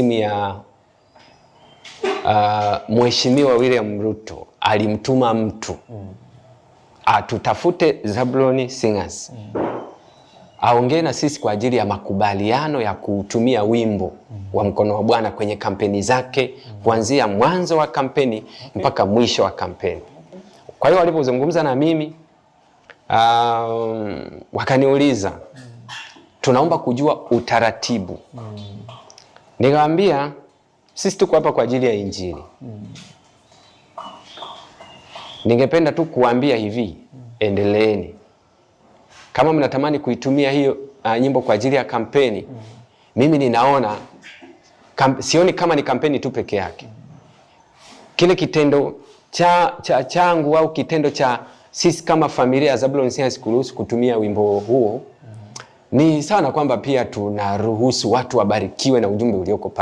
ya Mheshimiwa William Ruto alimtuma mtu atutafute Zablon Singers aongee na sisi kwa ajili ya makubaliano ya kutumia wimbo wa Mkono wa Bwana kwenye kampeni zake kuanzia mwanzo wa kampeni mpaka mwisho wa kampeni. Kwa hiyo walipozungumza na mimi wakaniuliza tunaomba kujua utaratibu. Nikamwambia sisi tuko hapa kwa ajili ya Injili. Ningependa tu kuambia hivi, endeleeni. Kama mnatamani kuitumia hiyo nyimbo kwa ajili ya kampeni, mimi ninaona sioni kama ni kampeni tu peke yake. Kile kitendo changu au kitendo cha sisi kama familia ya Zablon Singers kuruhusu kutumia wimbo huo ni sana kwamba pia tunaruhusu watu wabarikiwe na ujumbe ulioko pale.